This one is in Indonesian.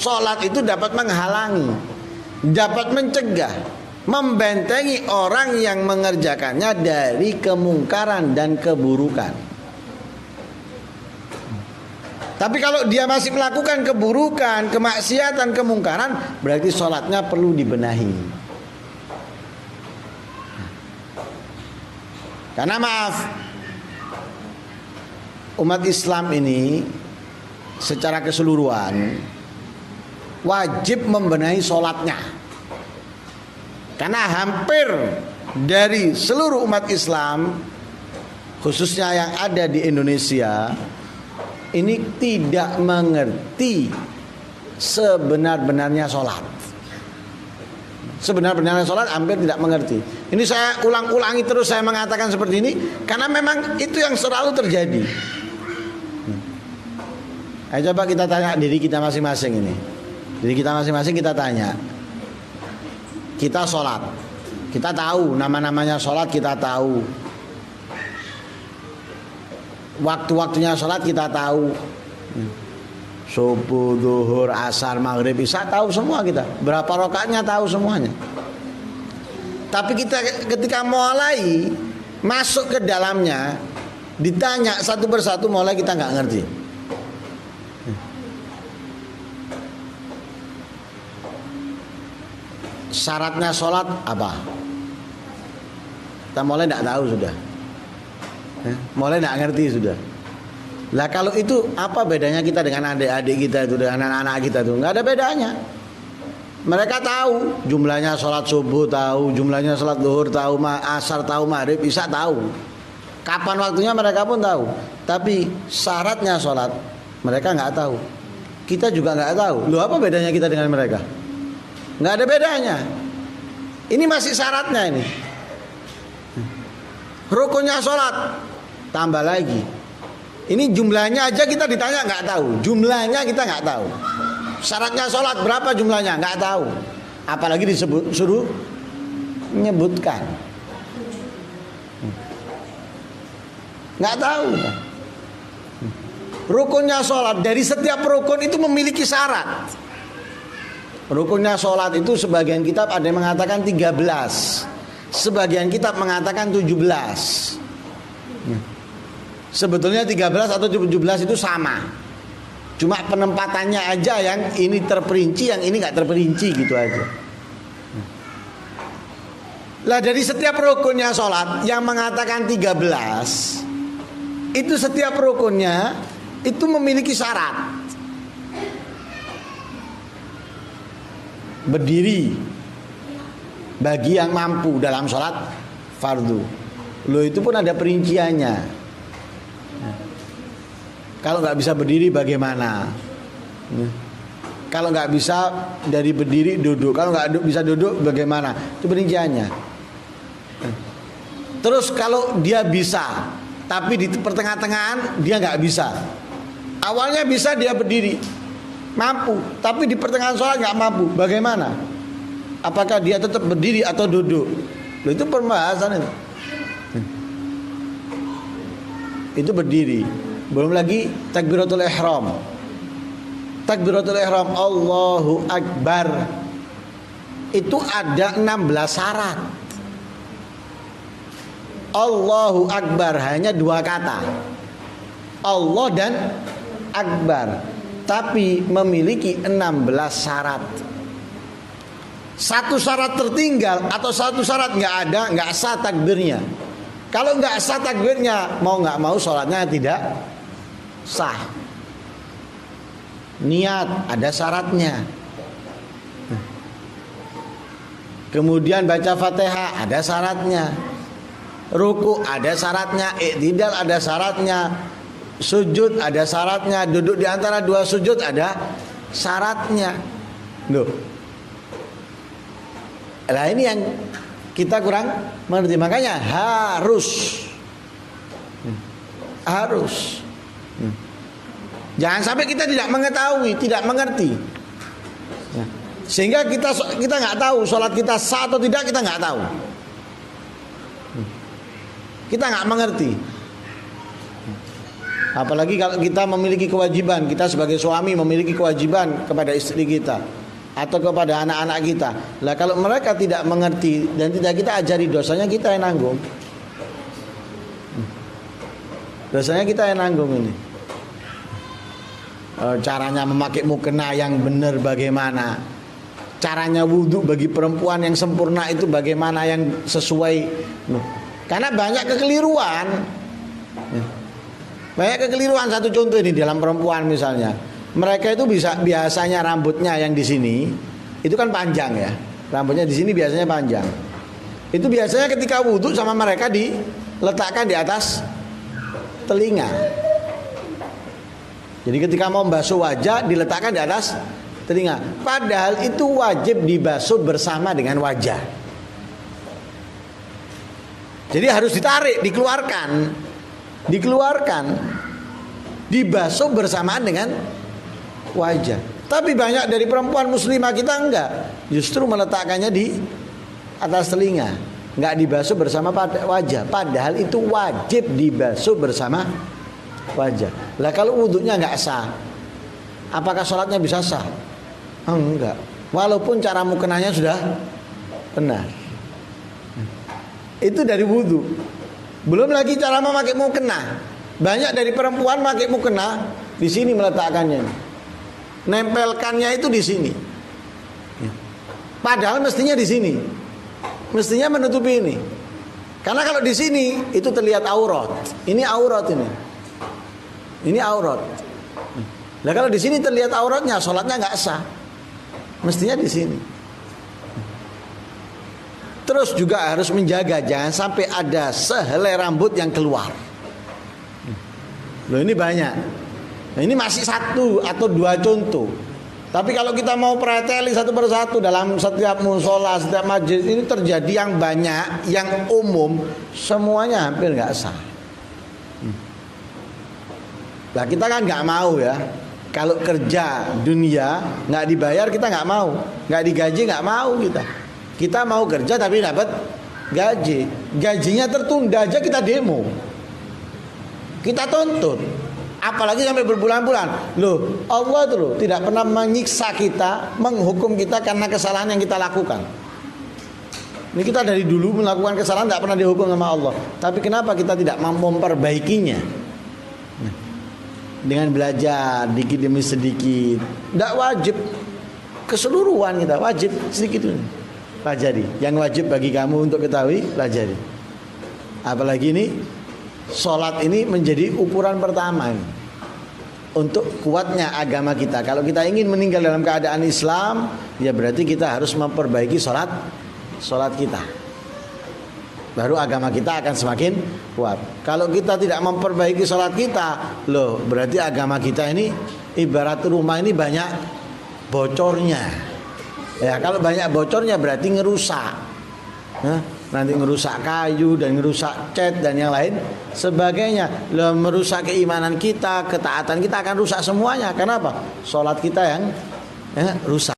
sholat itu dapat menghalangi, dapat mencegah, membentengi orang yang mengerjakannya dari kemungkaran dan keburukan. Tapi kalau dia masih melakukan keburukan, kemaksiatan, kemungkaran, berarti sholatnya perlu dibenahi. Karena maaf, umat Islam ini secara keseluruhan wajib membenahi sholatnya. Karena hampir dari seluruh umat Islam, khususnya yang ada di Indonesia, ini tidak mengerti sebenar-benarnya sholat. Sebenar-benarnya sholat hampir tidak mengerti. Ini saya ulang-ulangi terus, saya mengatakan seperti ini karena memang itu yang selalu terjadi. Ayo coba kita tanya diri kita masing-masing ini. Diri kita masing-masing kita tanya. Kita sholat, kita tahu nama-namanya sholat, kita tahu waktu-waktunya sholat, kita tahu subuh, zuhur, asar, maghrib, isya, tahu semua kita. Berapa rakaatnya tahu semuanya. Tapi kita ketika mulai masuk ke dalamnya, ditanya satu persatu, mulai kita nggak ngerti. Syaratnya sholat apa? Kita mulai tidak tahu sudah, mulai tidak ngerti sudah. Lah kalau itu apa bedanya kita dengan adik-adik kita itu, dengan anak-anak kita itu? Nggak ada bedanya. Mereka tahu jumlahnya sholat subuh, tahu jumlahnya sholat zuhur, tahu asar, tahu maghrib, isya, tahu. Kapan waktunya mereka pun tahu. Tapi syaratnya sholat mereka nggak tahu. Kita juga nggak tahu. Loh, apa bedanya kita dengan mereka? Nggak ada bedanya. Ini masih syaratnya ini. Rukunnya sholat tambah lagi. Ini jumlahnya aja kita ditanya nggak tahu. Jumlahnya kita nggak tahu. Syaratnya sholat berapa jumlahnya nggak tahu. Apalagi suruh menyebutkan. Nggak tahu. Rukunnya sholat, dari setiap rukun itu memiliki syarat. Rukunnya sholat itu sebagian kitab ada yang mengatakan 13, sebagian kitab mengatakan 17. Sebetulnya 13 atau 17 itu sama, cuma penempatannya aja yang ini terperinci, yang ini nggak terperinci gitu aja. Lah dari setiap rukunnya sholat yang mengatakan 13, itu setiap rukunnya itu memiliki syarat. Berdiri bagi yang mampu dalam sholat fardu. Loh, itu pun ada perinciannya. Kalau nggak bisa berdiri bagaimana? Kalau nggak bisa dari berdiri duduk. Kalau nggak bisa duduk bagaimana? Itu perinciannya. Terus kalau dia bisa, tapi di pertengah-tengahan dia nggak bisa. Awalnya bisa dia berdiri, mampu, tapi di pertengahan sholat nggak mampu, bagaimana? Apakah dia tetap berdiri atau duduk? Loh, itu pembahasan itu. Itu berdiri. Belum lagi takbiratul ihram. Takbiratul ihram Allahu Akbar, itu ada 16 syarat. Allahu Akbar hanya 2 kata, Allah dan Akbar, tapi memiliki 16 syarat. Satu syarat tertinggal atau satu syarat nggak ada, nggak sah takbirnya. Kalau nggak sah takbirnya, mau nggak mau sholatnya tidak sah. Niat ada syaratnya. Kemudian baca Fatihah ada syaratnya. Ruku ada syaratnya, i'tidal ada syaratnya, sujud ada syaratnya, duduk di antara 2 sujud ada syaratnya. Loh. Lah ini yang kita kurang mengerti. Makanya harus. Jangan sampai kita tidak mengetahui, tidak mengerti. Sehingga kita nggak tahu sholat kita sah atau tidak, kita nggak tahu. Kita nggak mengerti. Apalagi kalau kita memiliki kewajiban, kita sebagai suami memiliki kewajiban kepada istri kita atau kepada anak-anak kita. Lah kalau mereka tidak mengerti dan tidak kita ajari, dosanya kita yang nanggung. Dosanya kita yang nanggung ini. Caranya memakai mukena yang benar bagaimana? Caranya wudhu bagi perempuan yang sempurna itu bagaimana, yang sesuai? Karena banyak kekeliruan. Banyak kekeliruan. Satu contoh ini dalam perempuan misalnya, mereka itu biasanya rambutnya yang di sini itu kan panjang ya, rambutnya di sini biasanya panjang. Itu biasanya ketika wudhu sama mereka diletakkan di atas telinga. Jadi ketika mau basuh wajah diletakkan di atas telinga. Padahal itu wajib dibasuh bersama dengan wajah. Jadi harus ditarik, dikeluarkan, dibasuh bersamaan dengan wajah. Tapi banyak dari perempuan muslimah kita enggak, justru meletakkannya di atas telinga, enggak dibasuh bersama wajah. Padahal itu wajib dibasuh bersama wajah. Lah kalau wudhunya enggak sah, apakah sholatnya bisa sah? Enggak. Walaupun cara mukenanya sudah benar. Itu dari wudhu. Belum lagi cara memakai mukena. Banyak dari perempuan pakai mukena di sini meletakkannya, nempelkannya itu di sini. Padahal mestinya di sini, mestinya menutupi ini. Karena kalau di sini itu terlihat aurat. Ini aurat ini aurat. Nah kalau di sini terlihat auratnya, sholatnya nggak sah. Mestinya di sini. Terus juga harus menjaga jangan sampai ada sehelai rambut yang keluar. Loh ini banyak. Nah, ini masih satu atau dua contoh. Tapi kalau kita mau preteli satu persatu dalam setiap musola, setiap majelis, ini terjadi yang banyak, yang umum, semuanya hampir nggak sah. Nah kita kan nggak mau ya. Kalau kerja dunia nggak dibayar kita nggak mau, nggak digaji nggak mau kita. Kita mau kerja tapi dapat gaji. Gajinya tertunda aja kita demo. Kita tuntut. Apalagi sampai berbulan-bulan. Loh, Allah itu loh tidak pernah menyiksa kita, menghukum kita karena kesalahan yang kita lakukan. Ini kita dari dulu melakukan kesalahan tidak pernah dihukum sama Allah. Tapi kenapa kita tidak mampu memperbaikinya? Dengan belajar dikit demi sedikit. Tidak wajib keseluruhan, kita wajib sedikit dulu. Pelajari. Yang wajib bagi kamu untuk ketahui, pelajari. Apalagi ini sholat ini menjadi ukuran pertama ini, untuk kuatnya agama kita. Kalau kita ingin meninggal dalam keadaan Islam, ya berarti kita harus memperbaiki sholat kita. Baru agama kita akan semakin kuat. Kalau kita tidak memperbaiki sholat kita, loh berarti agama kita ini ibarat rumah ini banyak bocornya. Ya kalau banyak bocornya berarti ngerusak. Nanti ngerusak kayu dan ngerusak cat dan yang lain sebagainya. Loh, merusak keimanan kita, ketaatan kita akan rusak semuanya. Kenapa? Sholat kita yang rusak.